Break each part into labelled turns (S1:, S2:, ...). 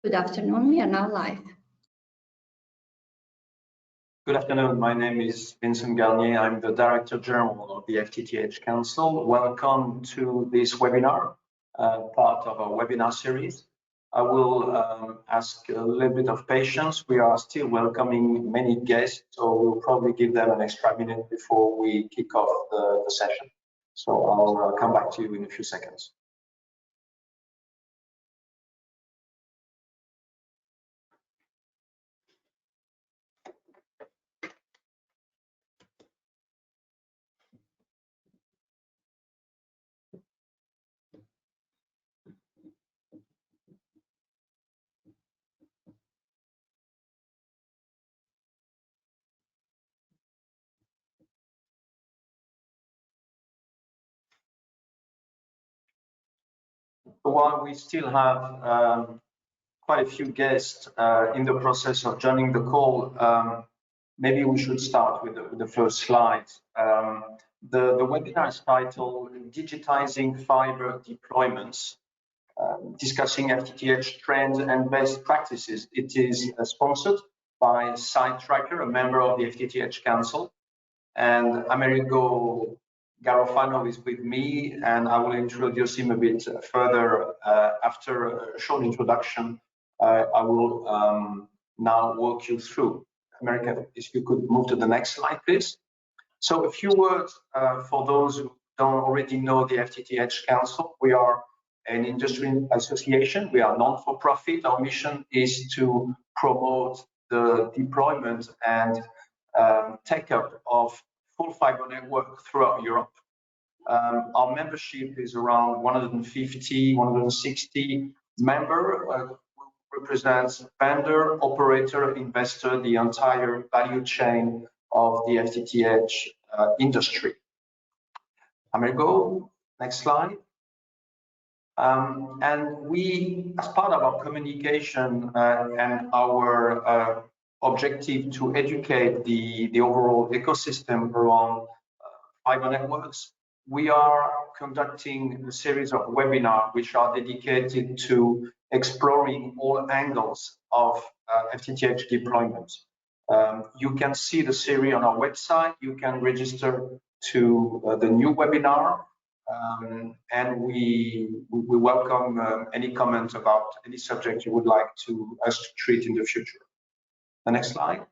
S1: Good afternoon, we are now live.
S2: Good afternoon, my name is Vincent Garnier. I'm the Director General of the FTTH Council. Welcome to this webinar, part of our webinar series. I will ask a little bit of patience. We are still welcoming many guests, so we'll probably give them an extra minute before we kick off the session. So I'll come back to you in a few seconds. While we still have quite a few guests in the process of joining the call, maybe we should start with the first slide. The webinar is titled Digitizing Fibre Deployments, discussing FTTH trends and best practices. It is sponsored by SiteTracker, a member of the FTTH Council, and Amerigo Garofano is with me, and I will introduce him a bit further after a short introduction. I will now walk you through. America, if you could move to the next slide, please. So a few words for those who don't already know the FTTH Council. We are an industry association. We are non-for-profit. Our mission is to promote the deployment and take-up of full fiber network throughout Europe. Our membership is around 150, 160 members, represents vendor, operator, investor, the entire value chain of the FTTH industry. Amerigo, next slide. And we, as part of our communication and our objective to educate the overall ecosystem around fiber networks, we are conducting a series of webinars which are dedicated to exploring all angles of FTTH deployment. You can see the series on our website. You can register to the new webinar, and we welcome any comments about any subject you would like us to treat in the future. The next slide.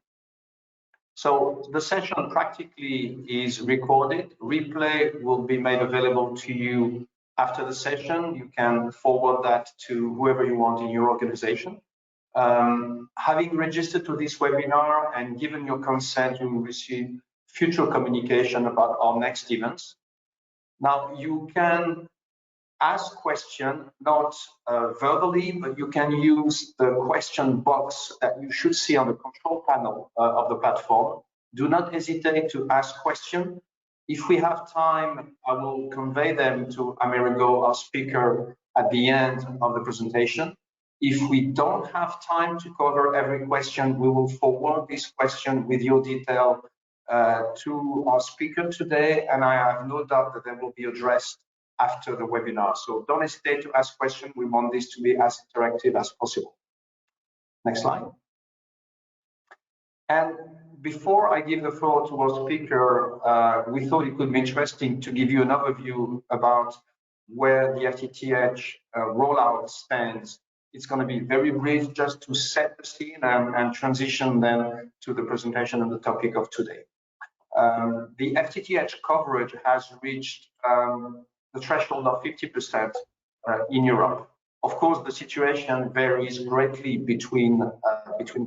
S2: So the session practically is recorded. Replay will be made available to you after the session. You can forward that to whoever you want in your organization. Having registered to this webinar and given your consent, you will receive future communication about our next events. Now, you can ask questions, not verbally, but you can use the question box that you should see on the control panel of the platform. Do not hesitate to ask questions. If we have time, I will convey them to Amerigo, our speaker, at the end of the presentation. If we don't have time to cover every question, we will forward this question with your detail to our speaker today, and I have no doubt that they will be addressed after the webinar. So don't hesitate to ask questions. We want this to be as interactive as possible. Next slide. And before I give the floor to our speaker, we thought it could be interesting to give you an overview about where the FTTH rollout stands. It's going to be very brief, just to set the scene and transition then to the presentation and the topic of today. The FTTH coverage has reached the threshold of 50% in Europe. Of course, the situation varies greatly between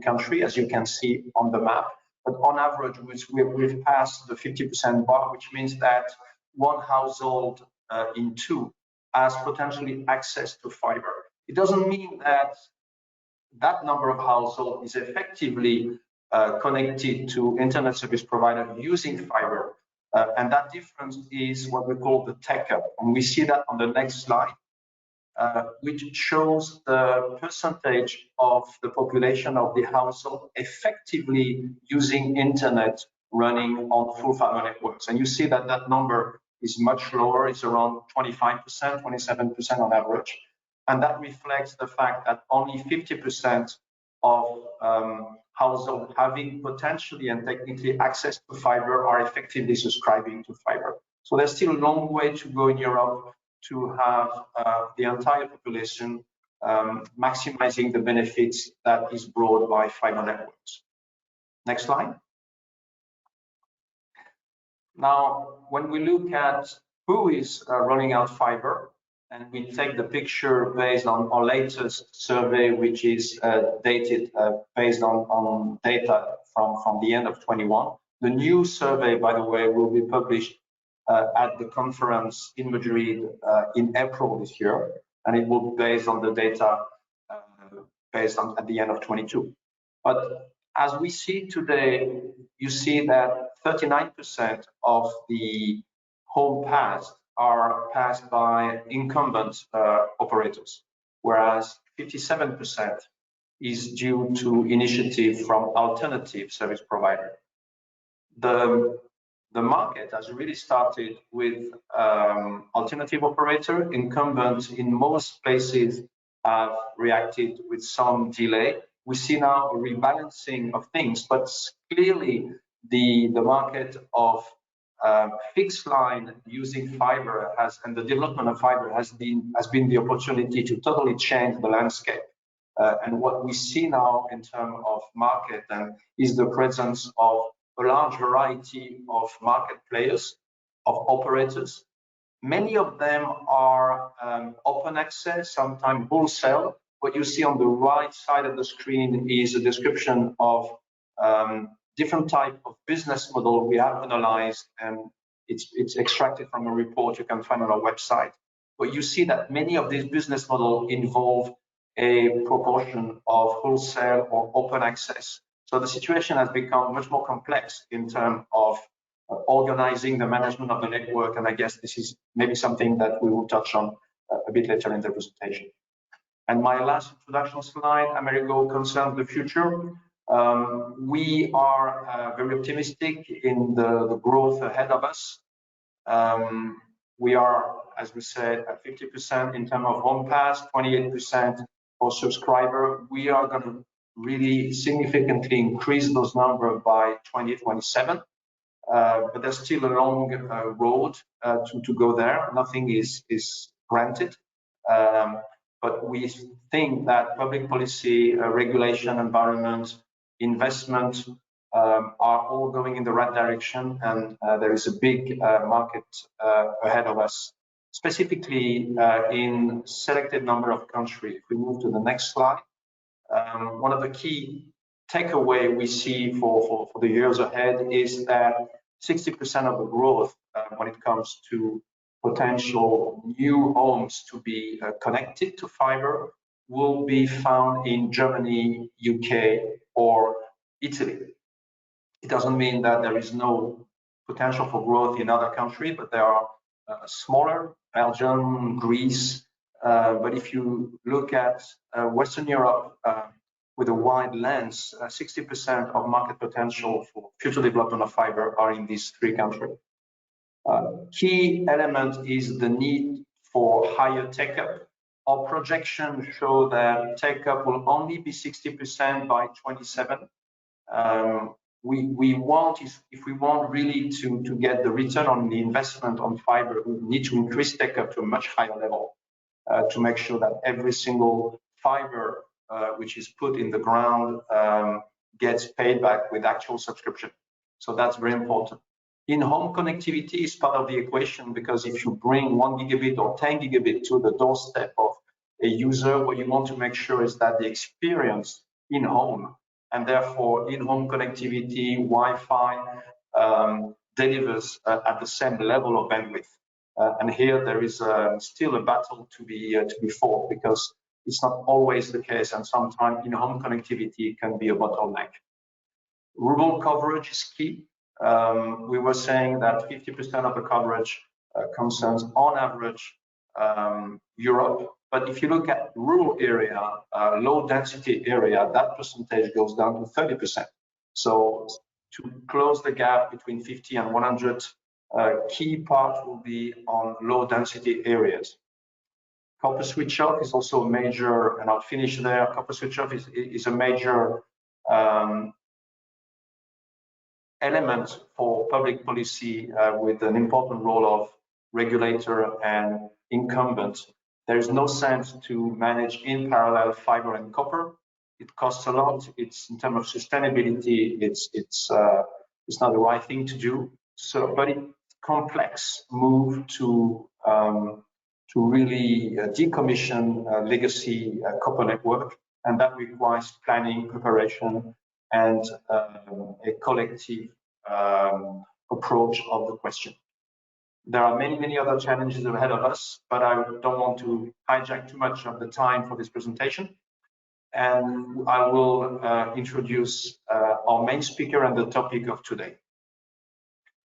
S2: countries, as you can see on the map. But on average, we've passed the 50% bar, which means that one household in two has potentially access to fiber. It doesn't mean that that number of households is effectively connected to internet service provider using fiber, and that difference is what we call the take-up, and we see that on the next slide, which shows the percentage of the population of the household effectively using internet running on full fiber networks. And you see that that number is much lower. It's around 25%, 27% on average. And that reflects the fact that only 50% of households having potentially and technically access to fiber are effectively subscribing to fiber. So there's still a long way to go in Europe to have the entire population maximizing the benefits that is brought by fiber networks. Next slide. Now, when we look at who is rolling out fiber, and we take the picture based on our latest survey, which is dated based on data from the end of 21. The new survey, by the way, will be published at the conference in Madrid in April this year, and it will be based on the data based on at the end of 22. But as we see today, you see that 39% of the home passed are passed by incumbent operators, whereas 57% is due to initiative from alternative service provider. The market has really started with alternative operator. Incumbents in most places have reacted with some delay. We see now a rebalancing of things, but clearly the market of fixed line using fiber and the development of fiber has been the opportunity to totally change the landscape. And what we see now in terms of market is the presence of a large variety of market players, of operators. Many of them are open access, sometimes wholesale. What you see on the right side of the screen is a description of different type of business model we have analyzed, and it's extracted from a report you can find on our website. But you see that many of these business models involve a proportion of wholesale or open access. So the situation has become much more complex in terms of organizing the management of the network, and I guess this is maybe something that we will touch on a bit later in the presentation. And my last introduction slide, Amerigo, concerns the future. We are very optimistic in the growth ahead of us. We are, as we said, at 50% in terms of home pass, 28% for subscriber. We are going to really significantly increase those numbers by 2027. But there's still a long road to go there. Nothing is granted. But we think that public policy, regulation, environment, investment are all going in the right direction, and there is a big market ahead of us, specifically in selected number of countries. If we move to the next slide, one of the key takeaway we see for the years ahead is that 60% of the growth when it comes to potential new homes to be connected to fiber will be found in Germany, UK, or Italy. It doesn't mean that there is no potential for growth in other countries, but there are smaller, Belgium, Greece. But if you look at Western Europe with a wide lens, 60% of market potential for future development of fiber are in these three countries. Key element is the need for higher take-up. Our projections show that take-up will only be 60% by 27. We want, if we want really to get the return on the investment on fiber, we need to increase take-up to a much higher level to make sure that every single fiber which is put in the ground gets paid back with actual subscription. So that's very important. In-home connectivity is part of the equation, because if you bring 1 gigabit or 10 gigabit to the doorstep of a user, what you want to make sure is that the experience in-home, and therefore in-home connectivity, Wi-Fi delivers at the same level of bandwidth. And here there is still a battle to be fought, because it's not always the case, and sometimes in-home connectivity can be a bottleneck. Rural coverage is key. We were saying that 50% of the coverage concerns, on average, Europe. But if you look at rural area, low density area, that percentage goes down to 30%. So to close the gap between 50 and 100, key part will be on low density areas. Copper switch off is also a major, and I'll finish there. Copper switch off is a major element for public policy with an important role of regulator and incumbent. There is no sense to manage in parallel fiber and copper. It costs a lot. It's in terms of sustainability, it's not the right thing to do. So, but it's complex move to really decommission legacy copper network, and that requires planning, preparation, and a collective approach of the question. There are many other challenges ahead of us, but I don't want to hijack too much of the time for this presentation. And I will introduce our main speaker and the topic of today.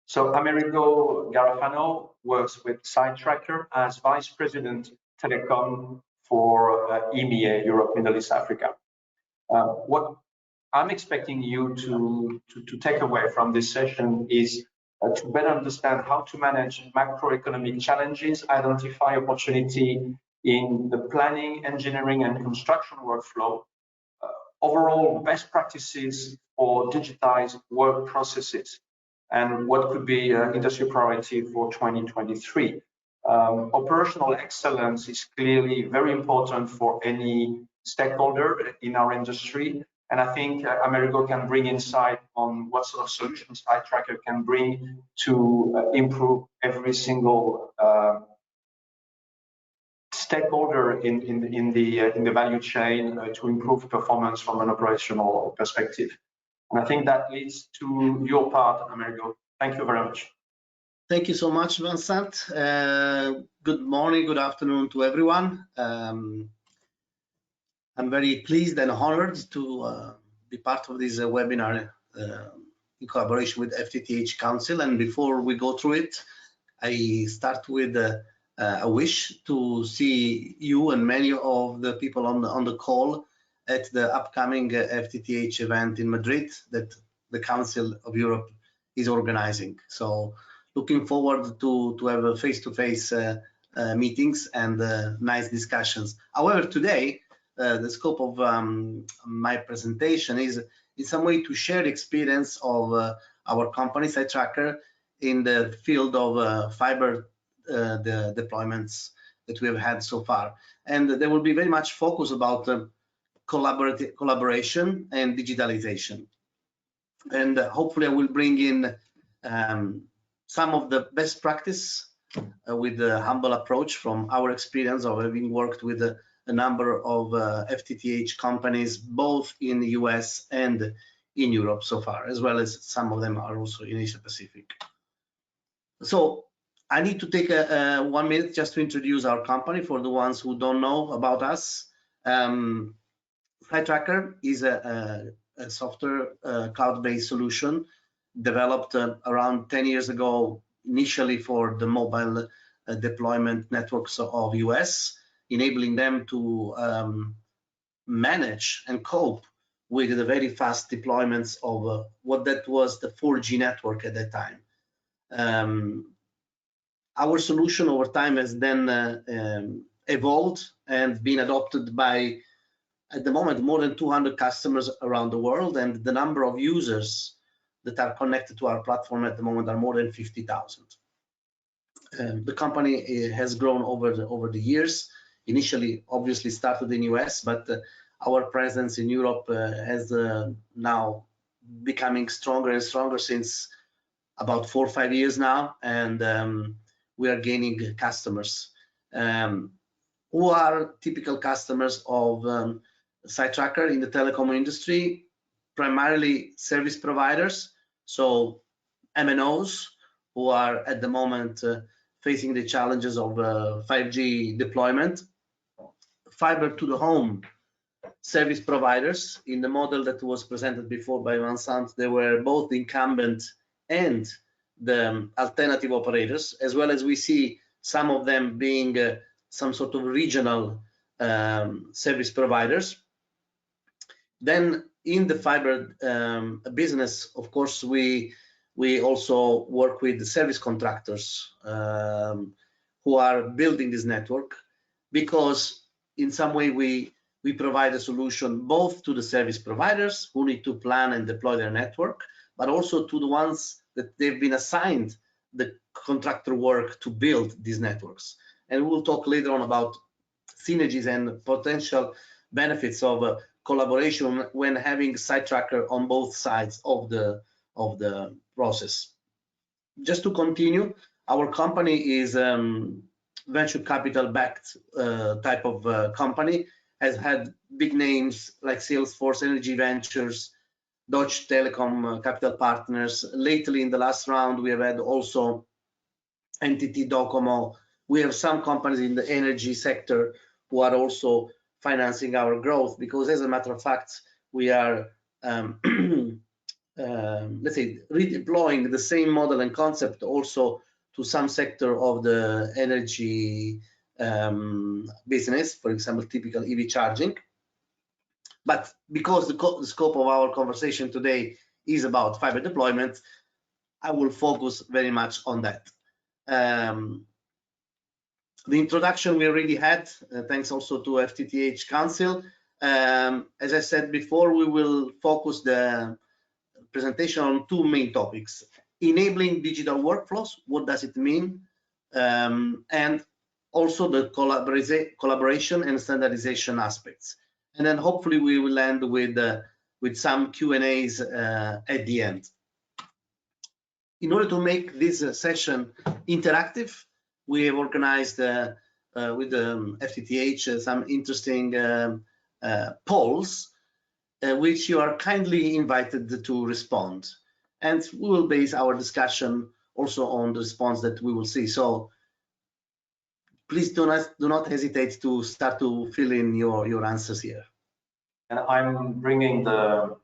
S2: So Amerigo Garofano works with SiteTracker as Vice President Telecom for EMEA, Europe, Middle East, Africa. What I'm expecting you to take away from this session is to better understand how to manage macroeconomic challenges, identify opportunity in the planning, engineering, and construction workflow, overall best practices for digitized work processes, and what could be industry priority for 2023. Operational excellence is clearly very important for any stakeholder in our industry. And I think Amerigo can bring insight on what sort of solutions SiteTracker can bring to improve every single stakeholder in the value chain to improve performance from an operational perspective. And I think that leads to your part, Amerigo. Thank you very much.
S1: Thank you so much, Vincent. Good morning, good afternoon to everyone. I'm very pleased and honored to be part of this webinar in collaboration with FTTH Council. And before we go through it, I start with a wish to see you and many of the people on the call at the upcoming FTTH event in Madrid that the Council of Europe is organizing. So looking forward to have face-to-face meetings and nice discussions. However, today, the scope of my presentation is in some way to share the experience of our company, SiteTracker, in the field of fiber the deployments that we have had so far. And there will be very much focus about collaboration and digitalization. And hopefully I will bring in some of the best practice with the humble approach from our experience of having worked with a number of FTTH companies, both in the US and in Europe so far, as well as some of them are also in Asia Pacific. So I need to take 1 minute just to introduce our company for the ones who don't know about us. SiteTracker is a software cloud-based solution developed around 10 years ago, initially for the mobile deployment networks of US, enabling them to manage and cope with the very fast deployments of what that was the 4G network at that time. Our solution over time has then evolved and been adopted by, at the moment, more than 200 customers around the world, and the number of users that are connected to our platform at the moment are more than 50,000. The company has grown over the years. Initially, obviously started in US, but our presence in Europe has now becoming stronger and stronger since about 4 or 5 years now, and we are gaining customers who are typical customers of SiteTracker in the telecom industry, primarily service providers, so MNOs who are at the moment facing the challenges of 5G deployment, fiber to the home service providers. In the model that was presented before by Vincent, they were both incumbent and the alternative operators, as well as we see some of them being some sort of regional service providers. Then in the fiber business, of course, we also work with the service contractors who are building this network. because in some way we provide a solution both to the service providers who need to plan and deploy their network, but also to the ones that they've been assigned the contractor work to build these networks. And we'll talk later on about synergies and potential benefits of collaboration when having site tracker on both sides of the process. Just to continue, our company is venture capital backed type of company, has had big names like Salesforce, Energy Ventures, Deutsche Telekom Capital Partners. Lately, in the last round, we have had also NTT Docomo. We have some companies in the energy sector who are also financing our growth, because as a matter of fact, we are let's say redeploying the same model and concept also to some sector of the energy business, for example, typical EV charging. But because the scope of our conversation today is about fiber deployment, I will focus very much on that. The introduction we already had, thanks also to FTTH Council. As I said before, we will focus the presentation on two main topics: enabling digital workflows, what does it mean, and also the collaboration and standardization aspects. And then hopefully we will end with some Q&As at the end. In order to make this session interactive, we have organized with the FTTH some interesting polls, which you are kindly invited to respond. And we will base our discussion also on the response that we will see. So please do not hesitate to start to fill in your answers here.
S2: And I'm bringing the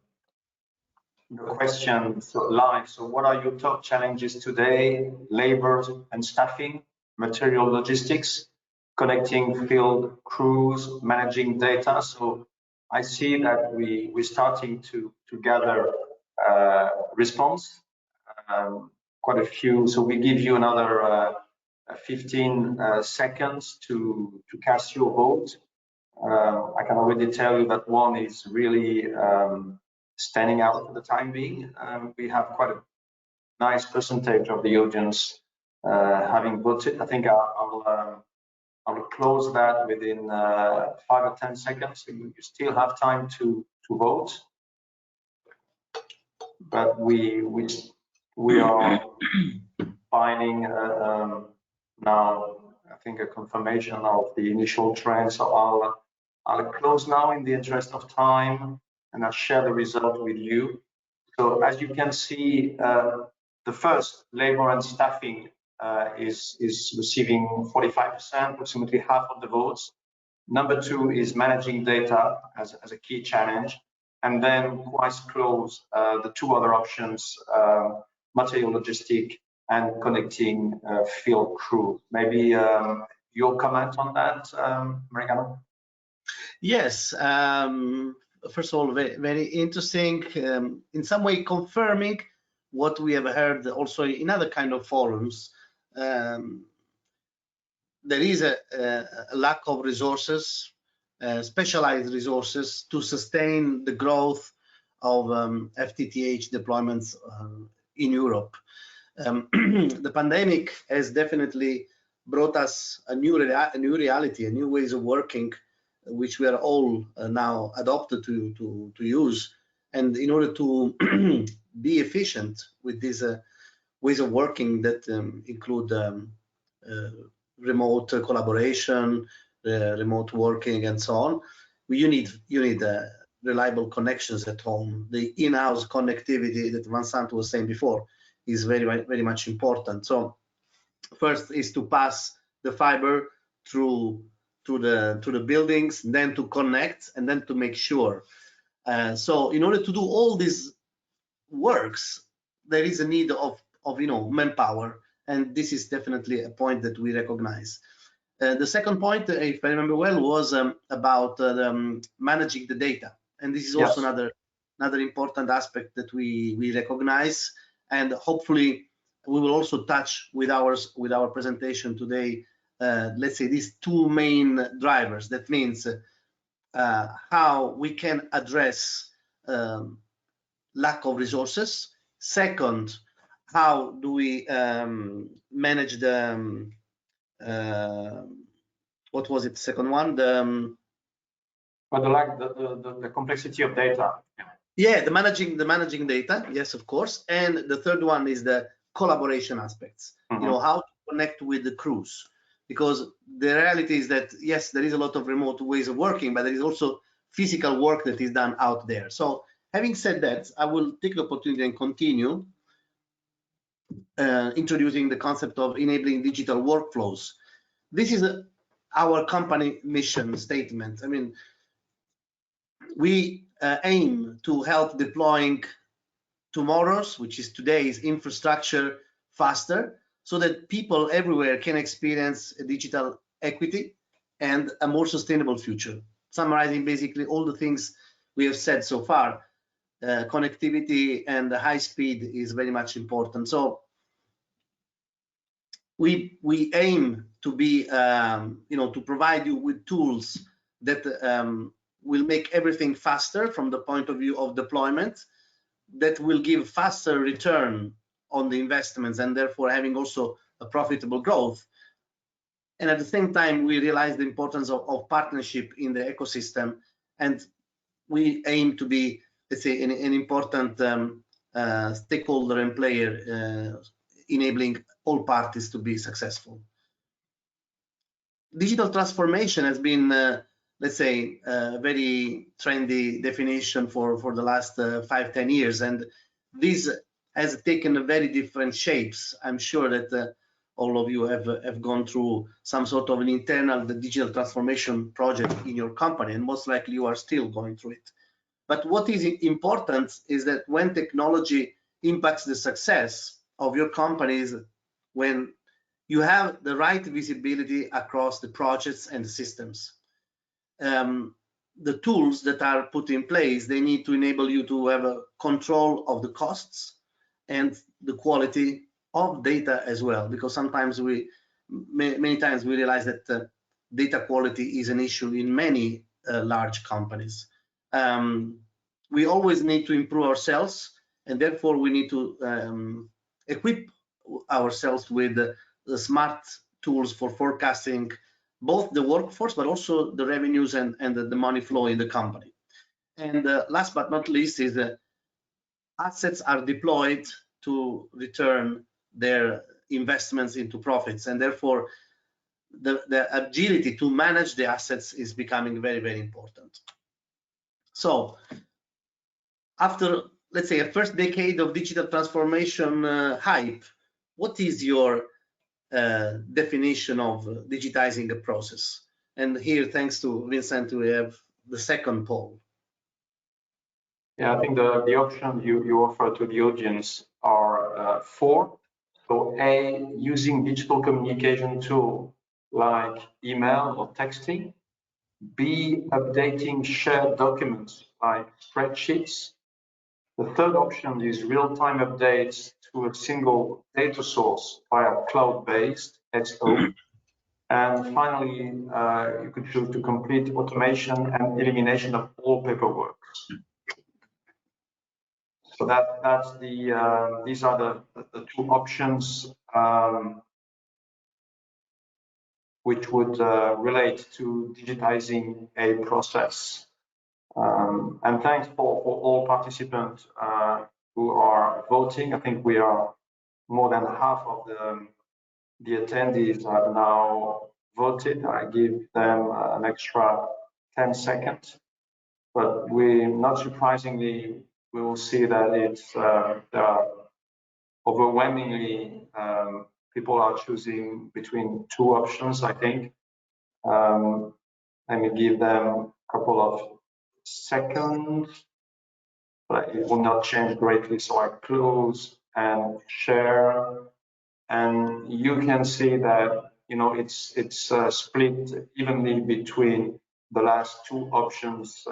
S2: question live. So what are your top challenges today? Labor and staffing, material logistics, connecting field crews, managing data. So I see that we're starting to gather response, quite a few. So we give you another 15 seconds to cast your vote. I can already tell you that one is really standing out for the time being. We have quite a nice percentage of the audience having voted. I think I'll close that within 5 or 10 seconds. So you still have time to vote. But we are finding now, I think, a confirmation of the initial trend. So I'll close now in the interest of time, and I'll share the result with you. So as you can see, the first, labor and staffing, is receiving 45%, approximately half of the votes. Number two is managing data as a key challenge. And then quite close, the two other options, material logistic and connecting field crew. Maybe your comment on that, Mariano?
S1: Yes. First of all, very, very interesting. In some way, confirming what we have heard also in other kind of forums. There is a lack of resources, specialized resources to sustain the growth of FTTH deployments in Europe. The pandemic has definitely brought us a new reality, a new ways of working, which we are all now adopted to use. And in order to be efficient with these ways of working that include remote collaboration, remote working, and so on, you need reliable connections at home. The in-house connectivity that Vincent was saying before is very, very much important. So first is to pass the fiber through the buildings, then to connect, and then to make sure. So in order to do all these works, there is a need of manpower, and this is definitely a point that we recognize. The second point, if I remember well, was about managing the data, and this is also another important aspect that we recognize, and hopefully we will also touch with our presentation today let's say, these two main drivers. That means how we can address lack of resources. Second, how do we manage the what was it? The second one, the
S2: the complexity of data.
S1: Yeah, the managing data. Yes, of course. And the third one is the collaboration aspects. You know, how to connect with the crews, because the reality is that yes, there is a lot of remote ways of working, but there is also physical work that is done out there. So having said that, I will take the opportunity and continue introducing the concept of enabling digital workflows. This is our company mission statement. I mean, we aim to help deploying tomorrow's, which is today's, infrastructure faster, so that people everywhere can experience a digital equity and a more sustainable future. Summarizing basically all the things we have said so far, connectivity and high speed is very much important. So we aim to be, to provide you with tools that will make everything faster from the point of view of deployment, that will give faster return on the investments and therefore having also a profitable growth. And at the same time, we realize the importance of partnership in the ecosystem, and we aim to be, let's say, an important stakeholder and player, enabling all parties to be successful. Digital transformation has been, let's say, a very trendy definition for the last 5-10 years, and this has taken very different shapes. I'm sure that all of you have gone through some sort of an internal digital transformation project in your company, and most likely you are still going through it. But what is important is that when technology impacts the success of your companies, when you have the right visibility across the projects and the systems. The tools that are put in place, they need to enable you to have a control of the costs and the quality of data as well, because sometimes many times we realize that data quality is an issue in many large companies. We always need to improve ourselves, and therefore we need to equip ourselves with the smart tools for forecasting both the workforce, but also the revenues and the money flow in the company. And last but not least is that assets are deployed to return their investments into profits, and therefore the agility to manage the assets is becoming very, very important. So after, let's say, a first decade of digital transformation hype, what is your definition of digitizing a process? And here, thanks to Vincent, we have the second poll.
S2: Yeah, I think the options you offer to the audience are 4. So A, using digital communication tool like email or texting. B, updating shared documents like spreadsheets. The third option is real-time updates to a single data source via cloud-based SO. And finally, you could choose to complete automation and elimination of all paperwork. So that's the these are the 2 options which would relate to digitizing a process. And thanks for all participants who are voting. I think we are more than half of the attendees have now voted. I give them an extra 10 seconds, but not surprisingly, we will see that it's overwhelmingly people are choosing between 2 options, I think. Let me give them a couple of seconds, but it will not change greatly. So I close and share, and you can see that it's split evenly between the last 2 options.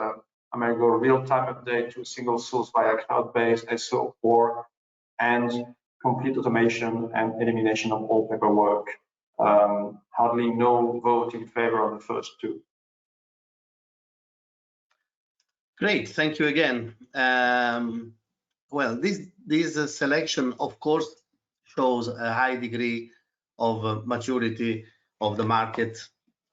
S2: I'm going to go real-time update to a single source via cloud-based SO4 and complete automation and elimination of all paperwork. hardly no vote in favor of the first two.
S1: Great, thank you again. Well, this selection, of course, shows a high degree of maturity of the market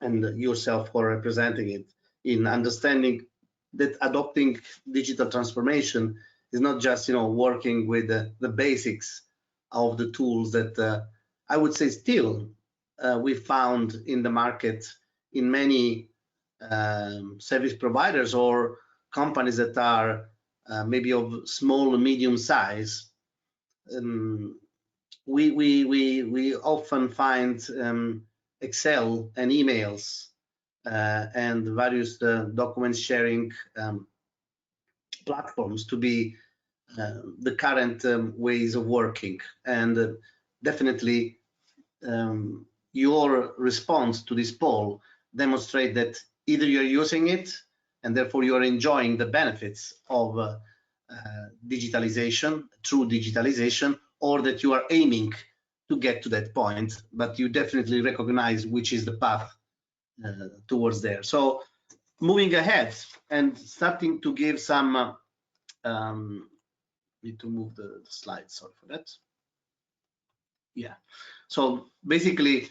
S1: and yourself for representing it in understanding that adopting digital transformation is not just working with the basics of the tools that I would say still we found in the market in many service providers or companies that are maybe of small medium size. We often find Excel and emails and various document sharing platforms to be the current ways of working, and definitely your response to this poll demonstrate that either you're using it and therefore you're enjoying the benefits of digitalization, true digitalization, or that you are aiming to get to that point, but you definitely recognize which is the path towards there. So moving ahead and starting to give some need to move the slide, sorry for that. Yeah, so basically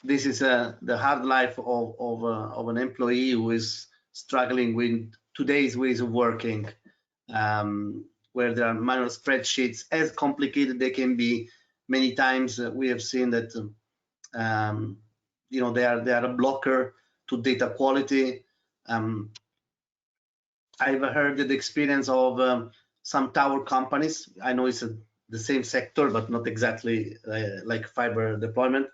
S1: this is the hard life of an employee who is struggling with today's ways of working, where there are manual spreadsheets, as complicated they can be. Many times we have seen that they are a blocker to data quality. I've heard the experience of some tower companies. I know it's the same sector, but not exactly like fiber deployment,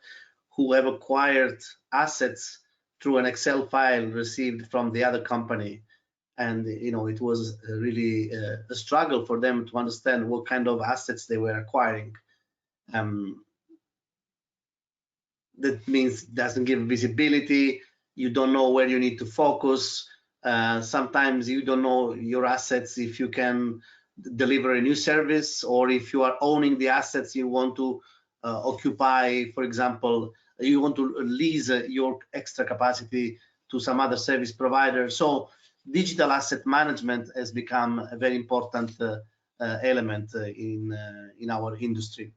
S1: who have acquired assets through an Excel file received from the other company. And it was really a struggle for them to understand what kind of assets they were acquiring. That means it doesn't give visibility. You don't know where you need to focus. Sometimes you don't know your assets, if you can deliver a new service, or if you are owning the assets you want to occupy. For example, you want to lease your extra capacity to some other service provider. So digital asset management has become a very important element in our industry.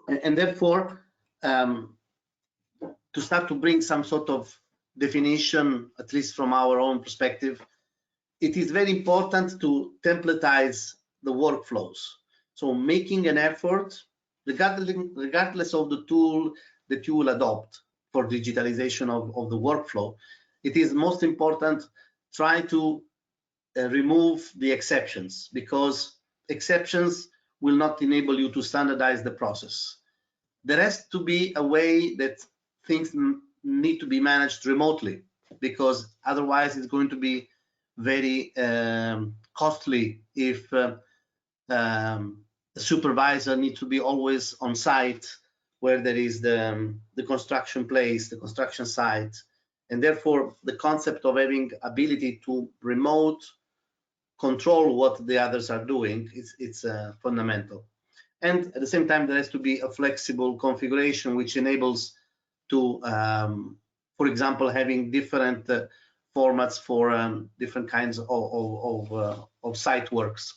S1: And therefore, to start to bring some sort of definition, at least from our own perspective, it is very important to templatize the workflows. So making an effort, regardless of the tool that you will adopt for digitalization of the workflow, it is most important try to remove the exceptions, because exceptions will not enable you to standardize the process. There has to be a way that things need to be managed remotely, because otherwise it's going to be very costly if the supervisor needs to be always on site where there is the construction place, the construction site. And therefore the concept of having ability to remote control what the others are doing, it's fundamental. And at the same time, there has to be a flexible configuration which enables to, for example, having different formats for different kinds of site works.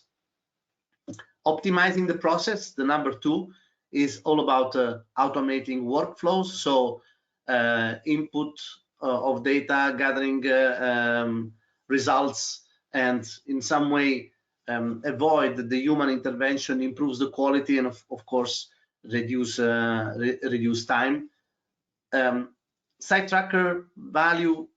S1: Optimizing the process, the number two, is all about automating workflows. So input of data, gathering results, and in some way avoid the human intervention, improves the quality, and of course reduce time. Site tracker value,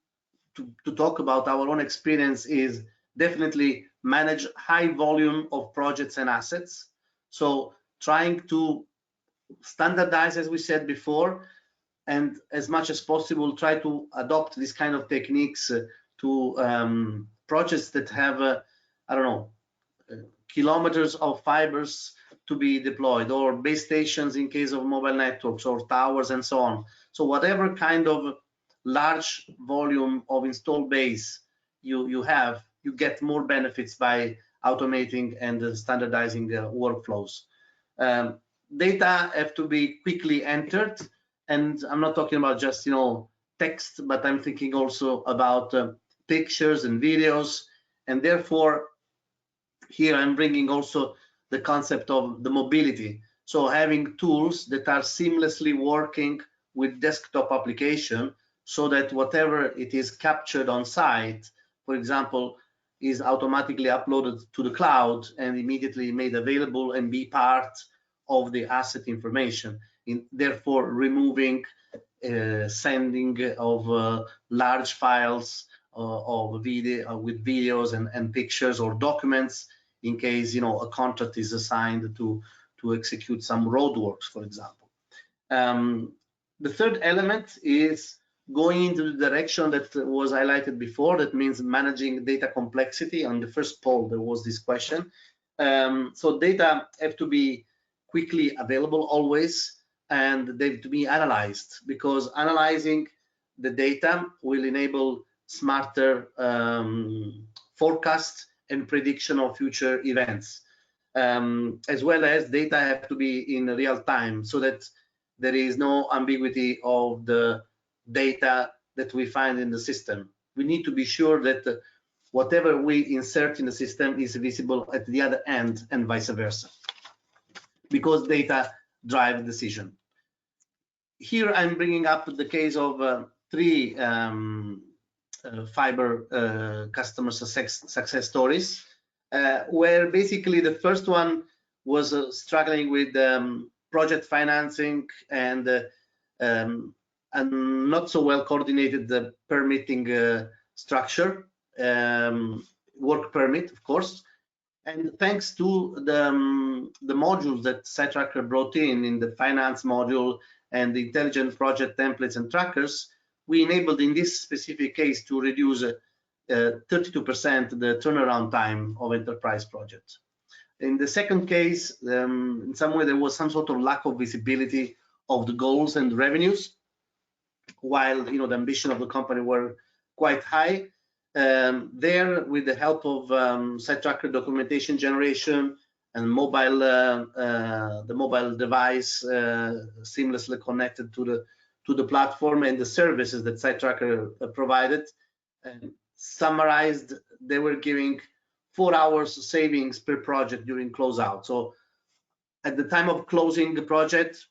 S1: to talk about our own experience, is definitely manage high volume of projects and assets. So trying to standardize, as we said before, and as much as possible try to adopt this kind of techniques to projects that have I don't know, kilometers of fibers to be deployed, or base stations in case of mobile networks, or towers and so on. So whatever kind of large volume of installed base you have, you get more benefits by automating and standardizing workflows. Data have to be quickly entered And I'm not talking about just text, but I'm thinking also about pictures and videos. And therefore, here I'm bringing also the concept of the mobility. So having tools that are seamlessly working with desktop application, so that whatever it is captured on site, for example, is automatically uploaded to the cloud and immediately made available and be part of the asset information, therefore removing sending of large files of video with videos and pictures or documents in case a contract is assigned to execute some roadworks, for example. The third element is going into the direction that was highlighted before. That means managing data complexity. On the first poll, there was this question. So data have to be quickly available always, and they have to be analyzed, because analyzing the data will enable smarter forecast and prediction of future events, as well as data have to be in real time, so that there is no ambiguity of the data that we find in the system. We need to be sure that whatever we insert in the system is visible at the other end, and vice versa, because data drive decision. Here I'm bringing up the case of 3 Fibre customer success stories, where basically the first one was struggling with project financing and not so well coordinated the permitting structure, work permit, of course. And thanks to the modules that SiteTracker brought in the finance module and the intelligent project templates and trackers, we enabled in this specific case to reduce 32% the turnaround time of enterprise projects. In the second case, in some way there was some sort of lack of visibility of the goals and revenues, while the ambition of the company were quite high. There, with the help of SiteTracker documentation generation and the mobile device seamlessly connected to the platform and the services that SiteTracker provided, summarized, they were giving 4 hours savings per project during closeout. So at the time of closing the project,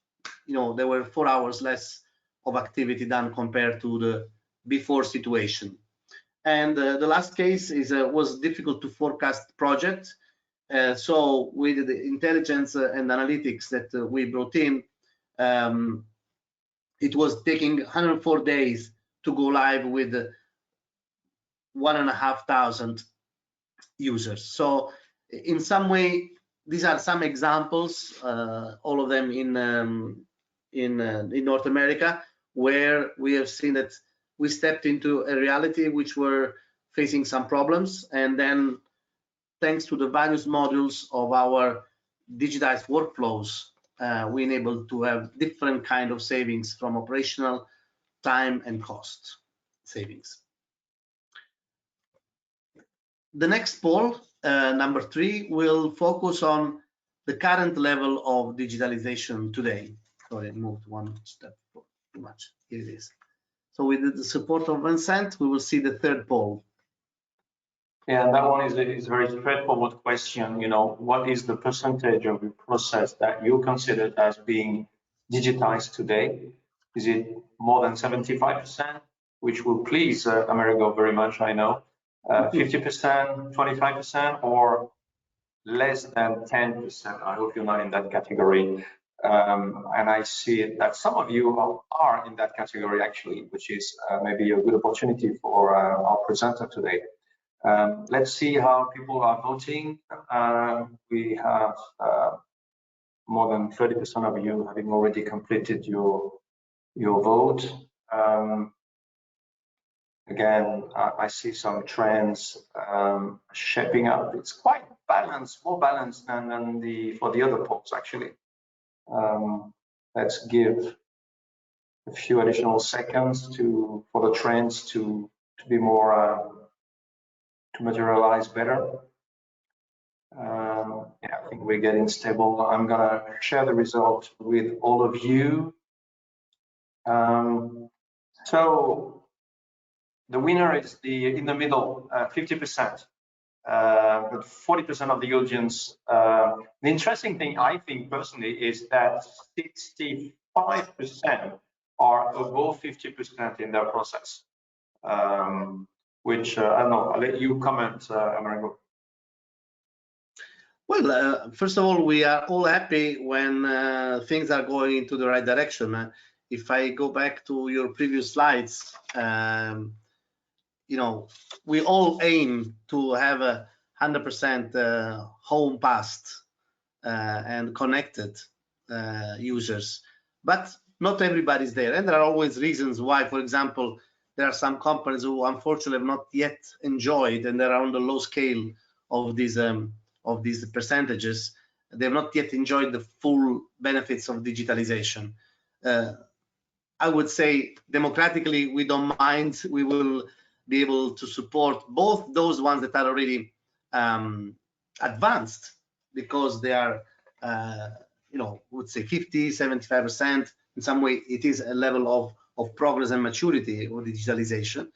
S1: there were 4 hours less of activity done compared to the before situation. And the last case was difficult to forecast project. So with the intelligence and analytics that we brought in, it was taking 104 days to go live with 1,500 users. So in some way, these are some examples, all of them in North America, where we have seen that we stepped into a reality which were facing some problems, and then thanks to the various modules of our digitized workflows, we enabled to have different kind of savings from operational time and cost savings. The next poll, number 3, will focus on the current level of digitalization today. Sorry, I moved one step too much. Here it is. So with the support of Vincent, we will see the third poll.
S2: Yeah, that one is a very straightforward question. What is the percentage of the process that you consider as being digitized today? Is it more than 75%, which will please Amerigo very much, I know, 50%, 25%, or less than 10%? I hope you're not in that category. And I see that some of you are in that category, actually, which is maybe a good opportunity for our presenter today. Let's see how people are voting. We have more than 30% of you having already completed your vote. Again, I see some trends shaping up. It's quite balanced, more balanced than for the other polls, actually. Let's give a few additional seconds for the trends to be more to materialize better. Yeah, I think we're getting stable. I'm gonna share the result with all of you. So the winner is in the middle, 50%. But 40% of the audience. The interesting thing, I think personally, is that 65% are above 50% in their process. Which I don't know. I'll let you comment, Amerigo.
S1: Well, first of all, we are all happy when things are going into the right direction. If I go back to your previous slides, you know, we all aim to have 100% home passed and connected users, but not everybody's there, and there are always reasons why. For example, there are some companies who unfortunately have not yet enjoyed, and they're on the low scale of these percentages. They have not yet enjoyed the full benefits of digitalization. I would say democratically, we don't mind. We will be able to support both those ones that are already advanced, because they are, you know, would say 50, 75%. In some way, it is a level of progress and maturity of digitalization,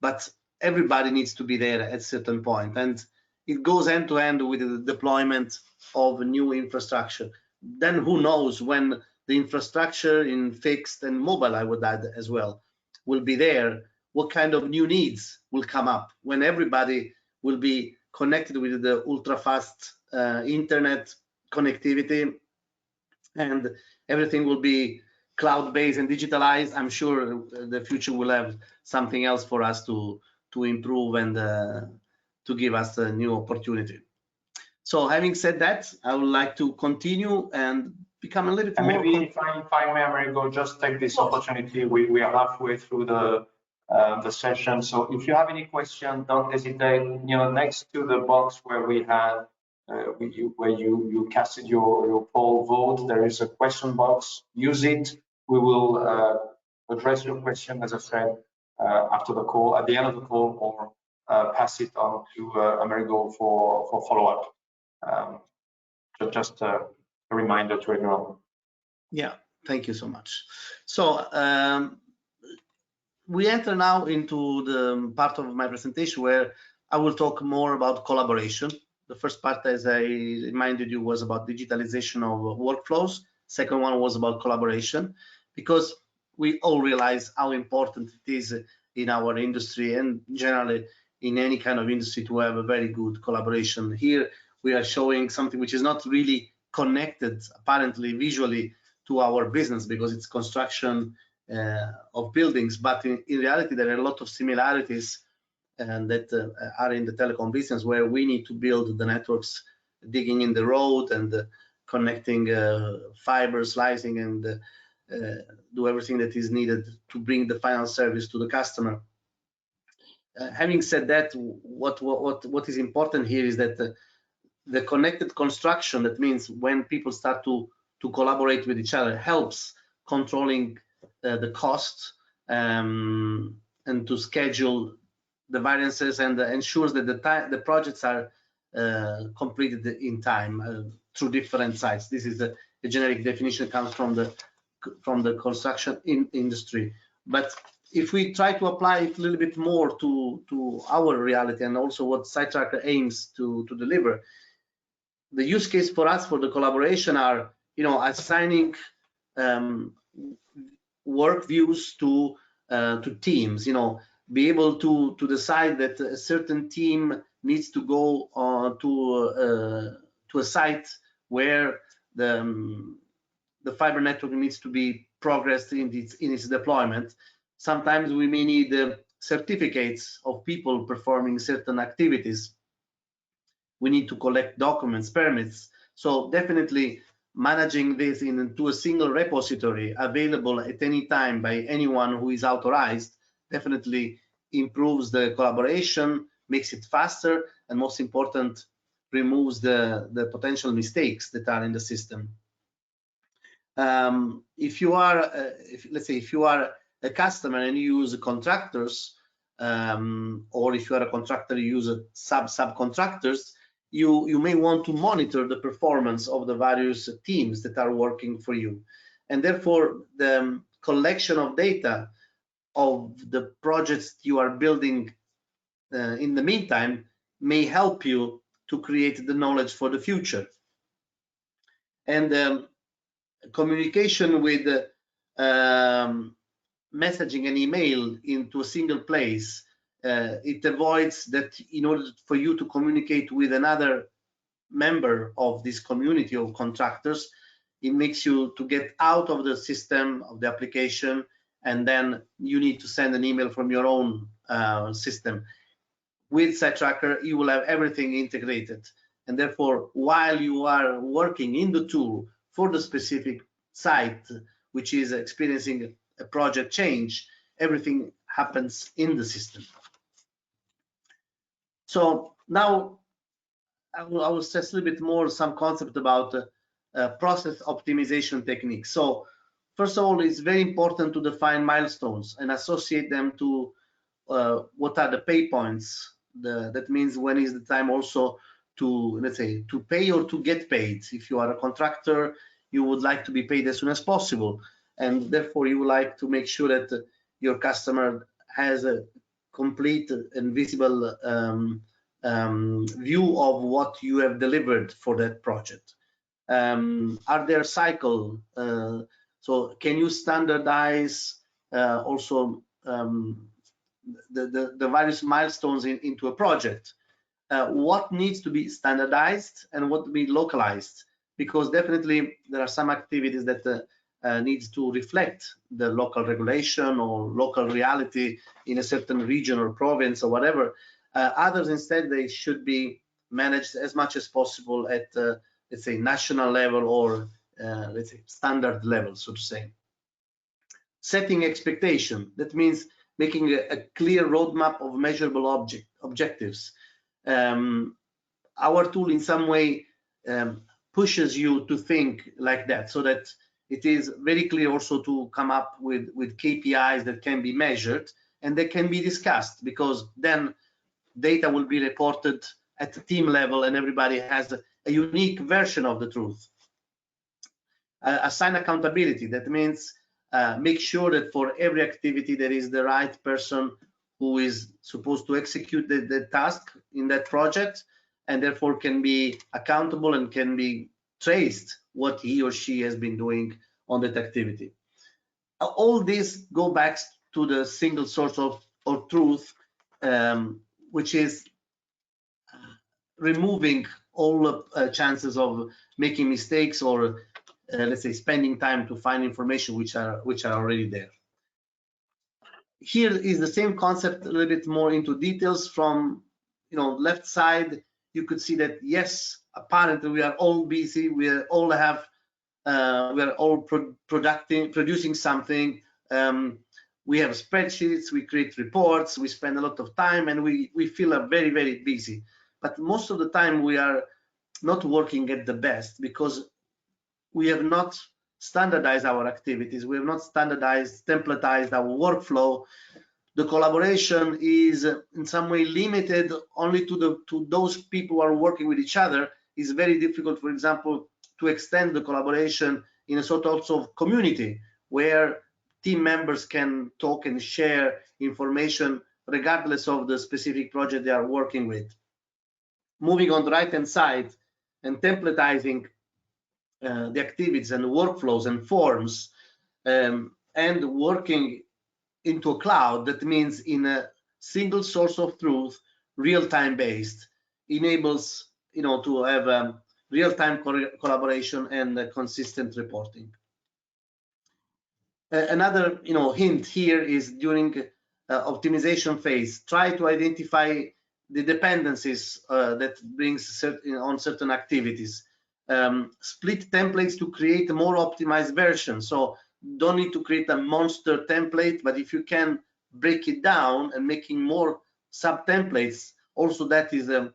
S1: but everybody needs to be there at a certain point, and it goes hand to hand with the deployment of new infrastructure. Then who knows when the infrastructure in fixed and mobile, I would add as well, will be there, what kind of new needs will come up when everybody will be connected with the ultra fast internet connectivity, and everything will be cloud-based and digitalized. I'm sure the future will have something else for us to improve and to give us a new opportunity. So having said that, I would like to continue and become a little bit more.
S2: Maybe if I may, Amerigo, just take this opportunity. We are halfway through the session, so if you have any question, don't hesitate. You know, next to the box where we had where you casted your poll vote, there is a question box. Use it. We will address your question, as I said, after the call, at the end of the call, or pass it on to Amerigo for follow-up. So just a reminder to everyone.
S1: Yeah, thank you so much. So we enter now into the part of my presentation where I will talk more about collaboration. The first part, as I reminded you, was about digitalization of workflows. Second one was about collaboration, because we all realize how important it is in our industry and generally in any kind of industry to have a very good collaboration. Here we are showing something which is not really connected apparently visually to our business, because it's construction of buildings, but in reality there are a lot of similarities and that are in the telecom business, where we need to build the networks, digging in the road and connecting fiber, slicing, and do everything that is needed to bring the final service to the customer. Having said that, what is important here is that the connected construction, that means when people start to collaborate with each other, helps controlling the cost and to schedule the variances, and ensures that the projects are completed in time through different sites. This is the generic definition, comes from the construction industry. But if we try to apply it a little bit more to our reality, and also what SiteTracker aims to deliver, the use case for us for the collaboration are, you know, assigning work views to teams. You know, be able to decide that a certain team needs to go to a site where the fiber network needs to be progressed in its deployment. Sometimes we may need certificates of people performing certain activities. We need to collect documents, permits. So definitely managing this into a single repository available at any time by anyone who is authorized definitely improves the collaboration, makes it faster, and most important, removes the potential mistakes that are in the system. If you are, let's say, if you are a customer and you use contractors, or if you are a contractor, you use subcontractors, you may want to monitor the performance of the various teams that are working for you, and therefore the collection of data of the projects you are building in the meantime may help you to create the knowledge for the future. And communication with messaging and email into a single place, it avoids that in order for you to communicate with another member of this community of contractors, it makes you to get out of the system of the application, and then you need to send an email from your own system. With SiteTracker, you will have everything integrated, and therefore, while you are working in the tool for the specific site which is experiencing a project change, everything happens in the system. So now I will stress a little bit more some concept about process optimization techniques. So first of all, it's very important to define milestones and associate them to what are the pay points. That means when is the time also to, let's say, to pay or to get paid. If you are a contractor, you would like to be paid as soon as possible, and therefore you would like to make sure that your customer has a complete and visible view of what you have delivered for that project. Are there cycle? So can you standardize also the various milestones into a project? What needs to be standardized and what to be localized? Because definitely there are some activities that needs to reflect the local regulation or local reality in a certain region or province or whatever. Others instead, they should be managed as much as possible at let's say national level or let's say standard level, so to say. Setting expectation, that means making a clear roadmap of measurable objectives. Our tool in some way pushes you to think like that, so that it is very clear also to come up with KPIs that can be measured and that can be discussed, because then data will be reported at the team level and everybody has a unique version of the truth. Assign accountability, that means make sure that for every activity there is the right person who is supposed to execute the task in that project, and therefore can be accountable and can be traced what he or she has been doing on that activity. All this go back to the single source of truth, which is removing all chances of making mistakes or let's say spending time to find information which are already there. Here is the same concept a little bit more into details. From left side, you could see that yes, apparently we are all busy, we all have we are all producing something. We have spreadsheets, we create reports, we spend a lot of time, and we feel very, very busy. But most of the time we are not working at the best because we have not standardized our activities, we have not standardized, templatized our workflow. The collaboration is in some way limited only to those people who are working with each other. It's very difficult, for example, to extend the collaboration in a sort of community where team members can talk and share information regardless of the specific project they are working with. Moving on the right-hand side and templatizing the activities and workflows and forms, and working into a cloud, that means in a single source of truth, real-time based, enables to have real-time collaboration and consistent reporting. Another hint here is during optimization phase, try to identify the dependencies that brings on certain activities. Split templates to create a more optimized version. So don't need to create a monster template, but if you can break it down and making more sub templates, also that is a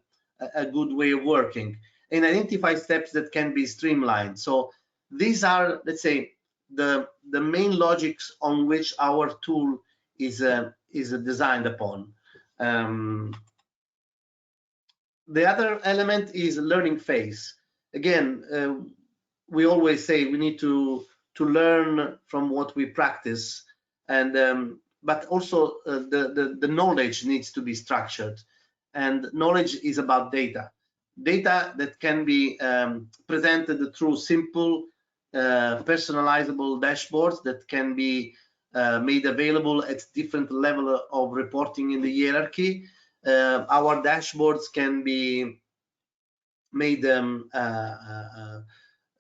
S1: good way of working. And identify steps that can be streamlined. So these are, let's say, the main logics on which our tool is designed upon. The other element is learning phase. Again, we always say we need to to learn from what we practice, and but also the knowledge needs to be structured, and knowledge is about data that can be presented through simple personalizable dashboards that can be made available at different level of reporting in the hierarchy. Our dashboards can be made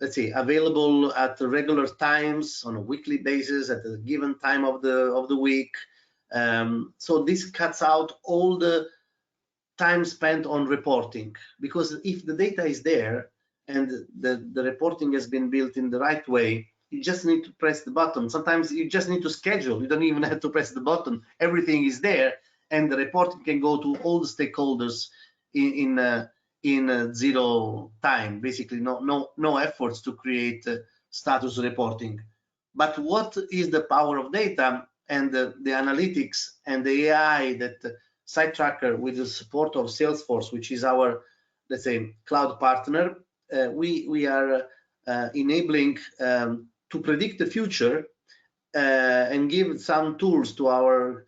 S1: let's say available at regular times on a weekly basis at a given time of the week. So this cuts out all the time spent on reporting, because if the data is there and the reporting has been built in the right way, you just need to press the button. Sometimes you just need to schedule. You don't even have to press the button. Everything is there, and the reporting can go to all the stakeholders in zero time. Basically, no efforts to create status reporting. But what is the power of data and the analytics and the AI that SiteTracker, with the support of Salesforce, which is our, let's say, cloud partner, we are enabling to predict the future and give some tools to our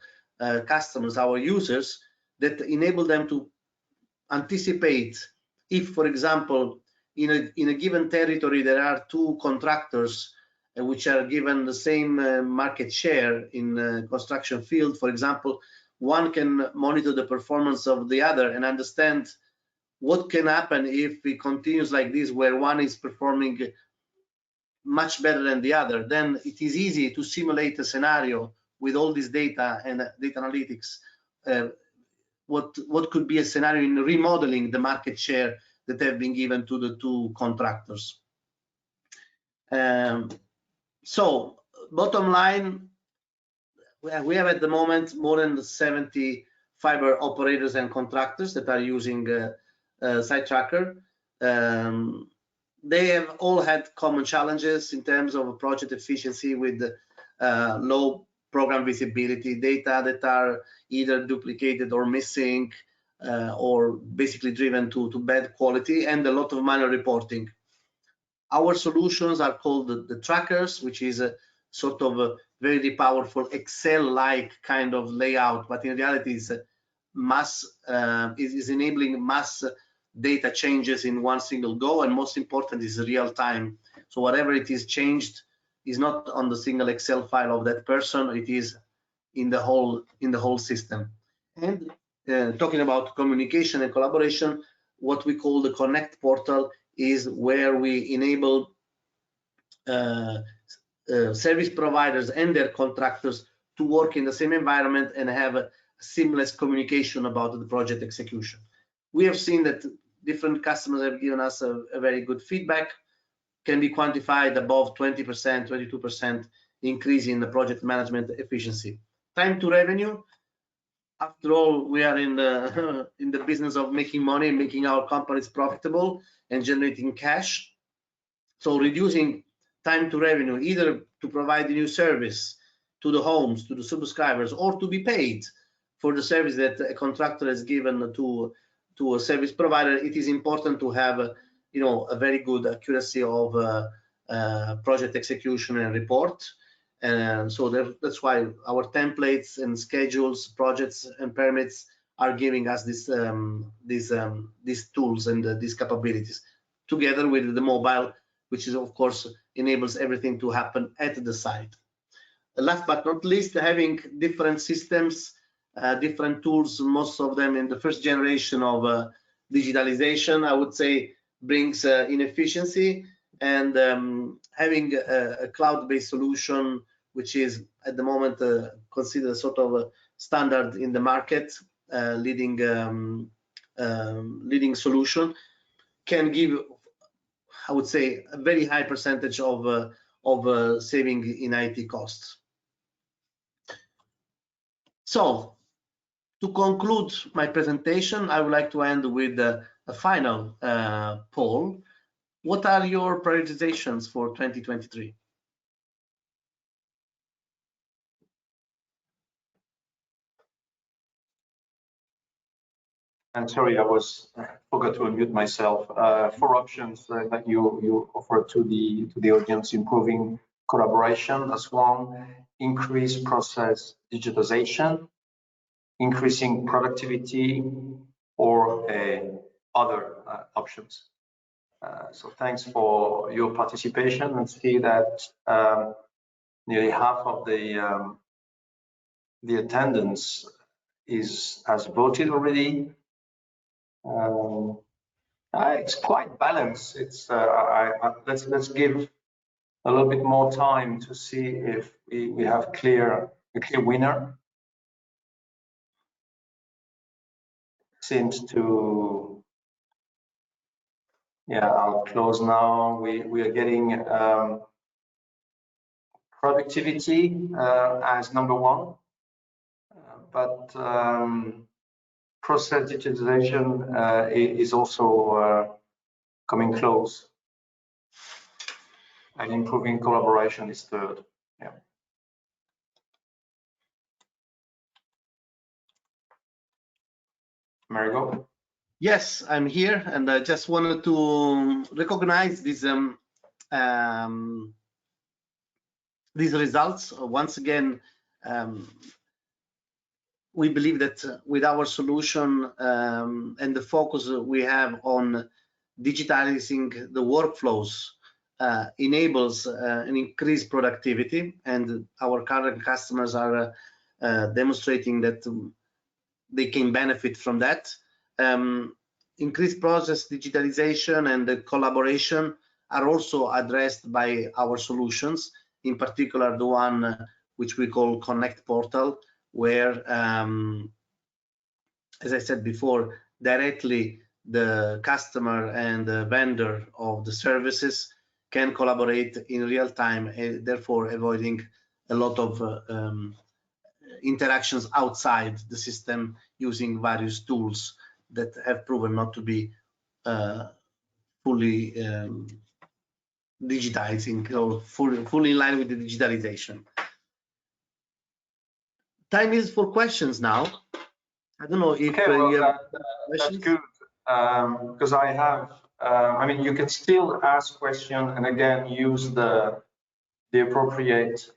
S1: customers, our users, that enable them to anticipate if, for example, in a given territory there are two contractors which are given the same market share in construction field, for example. One can monitor the performance of the other and understand what can happen if it continues like this, where one is performing much better than the other. Then it is easy to simulate a scenario with all this data and data analytics. What could be a scenario in remodeling the market share that have been given to the two contractors. So bottom line, we have at the moment more than 70 fiber operators and contractors that are using SiteTracker. They have all had common challenges in terms of project efficiency, with low program visibility, data that are either duplicated or missing, or basically driven to bad quality, and a lot of manual reporting. Our solutions are called the trackers, which is a sort of a very powerful Excel-like kind of layout, but in reality is enabling mass data changes in one single go, and most important is real time. So whatever it is changed is not on the single Excel file of that person, it is in the whole system. And talking about communication and collaboration, what we call the Connect portal is where we enable service providers and their contractors to work in the same environment and have a seamless communication about the project execution. We have seen that different customers have given us a very good feedback, can be quantified above 20%, 22% increase in the project management efficiency. Time to revenue. After all, we are in the business of making money, making our companies profitable and generating cash. So reducing time to revenue, either to provide a new service to the homes, to the subscribers, or to be paid for the service that a contractor has given to a service provider, it is important to have a very good accuracy of project execution and report. And so that's why our templates and schedules, projects and permits are giving us these tools and these capabilities, together with the mobile, which is of course enables everything to happen at the site. Last but not least, having different systems, different tools, most of them in the first generation of digitalization, I would say, brings inefficiency, and having a cloud-based solution, which is at the moment considered sort of a standard in the market, leading solution, can give, I would say, a very high percentage of saving in IT costs. So to conclude my presentation, I would like to end with a final poll. What are your prioritizations for 2023?
S2: I'm sorry, I forgot to unmute myself. 4 options that you offer to the audience: improving collaboration, that's one. Increase process digitization, increasing productivity, or other options. So thanks for your participation, and see that nearly half of the attendance has voted already. It's quite balanced. It's let's give a little bit more time to see if we have a clear winner. Seems to, yeah, I'll close now. We are getting productivity as number one, but process digitization is also coming close, and improving collaboration is third. Yeah. Marigo?
S1: Yes, I'm here, and I just wanted to recognize these results. Once again, we believe that with our solution and the focus we have on digitalizing the workflows enables an increased productivity, and our current customers are demonstrating that they can benefit from that. Increased process digitalization and the collaboration are also addressed by our solutions, in particular the one which we call Connect Portal, where, as I said before, directly the customer and the vendor of the services can collaborate in real time, therefore avoiding a lot of interactions outside the system using various tools that have proven not to be fully digitizing or fully in line with the digitalization. Time is for questions now. I don't know if you have questions.
S2: That's good, because I have, I mean, you can still ask questions and again use the appropriate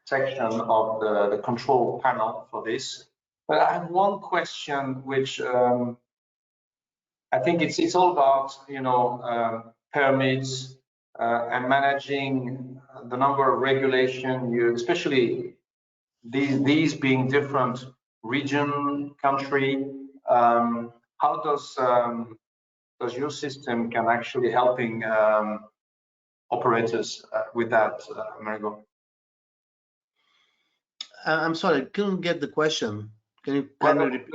S2: section of the control panel for this. But I have one question which I think it's all about, you know, permits and managing the number of regulation, especially these being different region, country. How does your system can actually helping operators with that, Marigo?
S1: I'm sorry, I couldn't get the question. Can you repeat?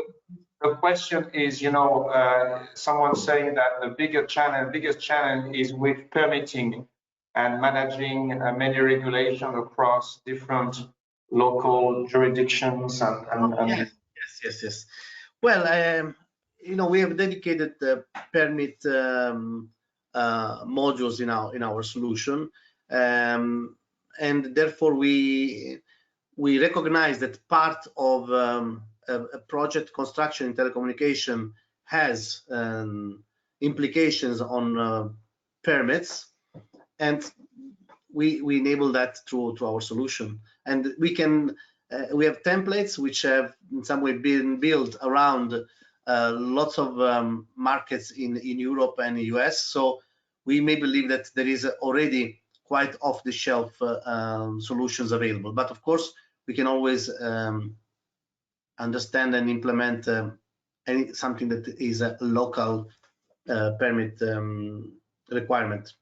S2: The question is, you know, someone saying that the biggest challenge is with permitting and managing many regulations across different local jurisdictions and
S1: Yes. Well, you know, we have dedicated permit modules in our solution, and therefore we recognize that part of a project construction in telecommunication has implications on permits, and we enable that through our solution. And we can we have templates which have in some way been built around lots of markets in Europe and the US. So we may believe that there is already quite off-the-shelf solutions available. But of course, we can always understand and implement something that is a local permit requirement.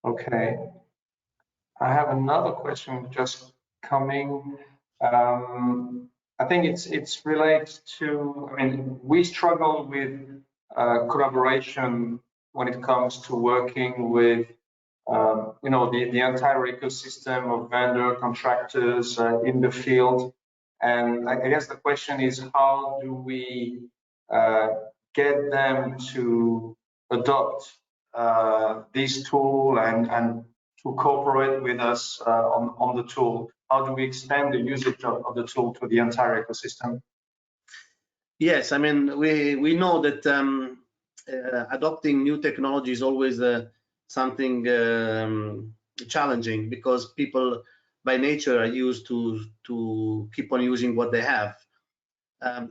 S2: Okay. I have another question just coming. I think it's related to, I mean, we struggle with collaboration when it comes to working with, you know, the entire ecosystem of vendor contractors in the field. And I guess the question is, how do we get them to adopt this tool and to cooperate with us on the tool? How do we extend the usage of the tool to the entire ecosystem?
S1: Yes, I mean, we know that adopting new technology is always something challenging because people by nature are used to keep on using what they have.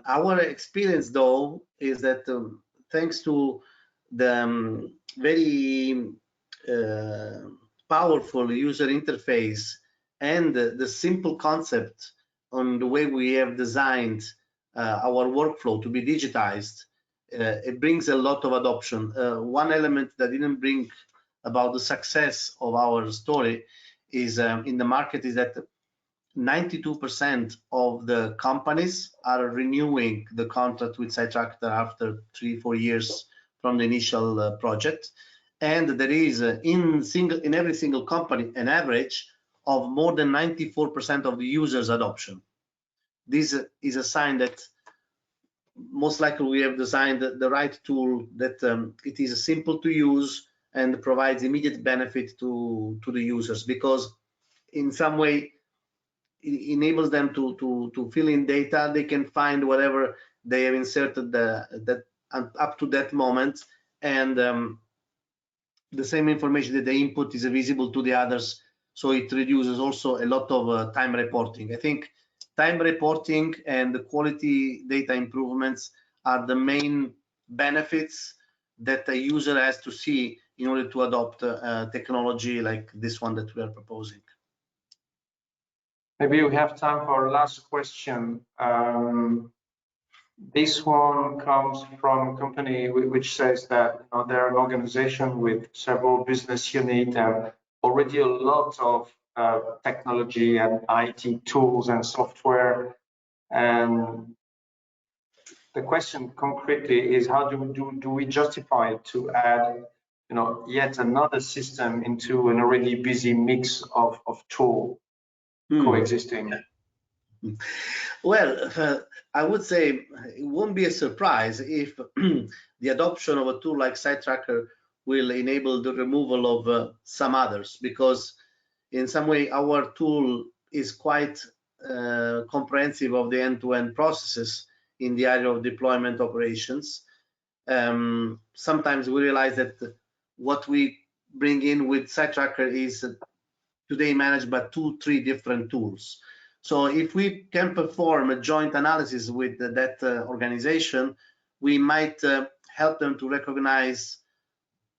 S1: Our experience, though, is that thanks to the very powerful user interface and the simple concept on the way we have designed our workflow to be digitized, it brings a lot of adoption. One element that didn't bring about the success of our story is in the market is that 92% of the companies are renewing the contract with SiteTracker after 3-4 years from the initial project, and there is in every single company an average of more than 94% of the users adoption. This is a sign that most likely we have designed the right tool, that it is simple to use and provides immediate benefit to the users, because in some way it enables them to fill in data. They can find whatever they have inserted that up to that moment, and the same information that they input is visible to the others, so it reduces also a lot of time reporting. I think time reporting and the quality data improvements are the main benefits that a user has to see in order to adopt technology like this one that we are proposing.
S2: Maybe we have time for a last question. This one comes from a company which says that they're an organization with several business units and already a lot of technology and IT tools and software. And the question concretely is, how do we justify to add yet another system into an already busy mix of tools coexisting?
S1: Well, I would say it won't be a surprise if the adoption of a tool like SiteTracker will enable the removal of some others, because in some way our tool is quite comprehensive of the end-to-end processes in the area of deployment operations. Sometimes we realize that what we bring in with SiteTracker is today managed by 2-3 different tools. So if we can perform a joint analysis with that organization, we might help them to recognize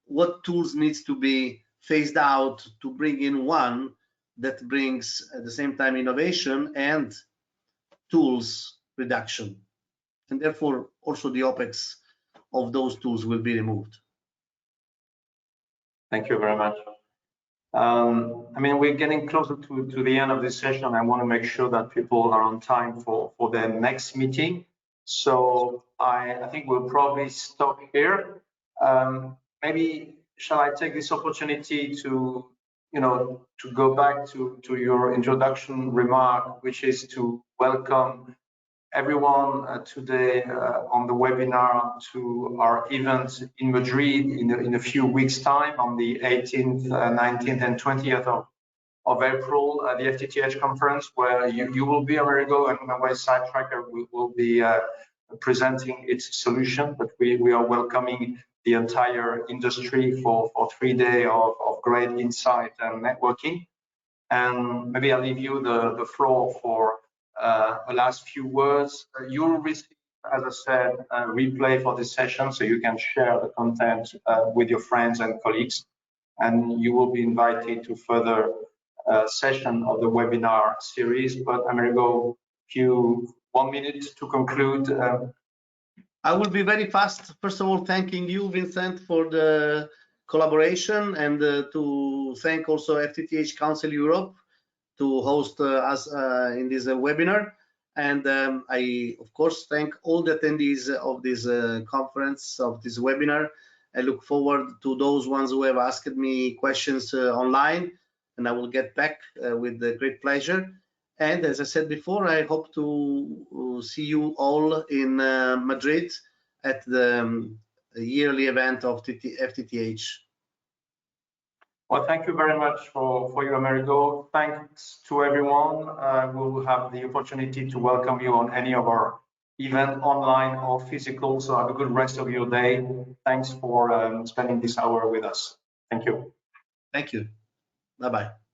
S1: what tools needs to be phased out to bring in one that brings at the same time innovation and tools reduction, and therefore also the OPEX of those tools will be removed.
S2: Thank you very much. I mean, we're getting closer to the end of this session. I want to make sure that people are on time for their next meeting. So I think we'll probably stop here. Maybe shall I take this opportunity to go back to your introduction remark, which is to welcome everyone today on the webinar to our event in Madrid in a few weeks' time, on the 18th, 19th, and 20th of April, the FTTH conference, where you will be, Amerigo, and where SiteTracker will be presenting its solution. But we are welcoming the entire industry for 3 days of great insight and networking. And maybe I'll leave you the floor for the last few words. You'll receive, as I said, a replay for this session, so you can share the content with your friends and colleagues, and you will be invited to further session of the webinar series. But Amerigo, 1 minute to conclude.
S1: I will be very fast. First of all, thanking you, Vincent, for the collaboration, and to thank also FTTH Council Europe to host us in this webinar. And I, of course, thank all the attendees of this conference, of this webinar. I look forward to those ones who have asked me questions online, and I will get back with great pleasure. And as I said before, I hope to see you all in Madrid at the yearly event of FTTH.
S2: Well, thank you very much for your Amerigo. Thanks to everyone. We will have the opportunity to welcome you on any of our event, online or physical. So have a good rest of your day. Thanks for spending this hour with us. Thank you.
S1: Thank you. Bye-bye.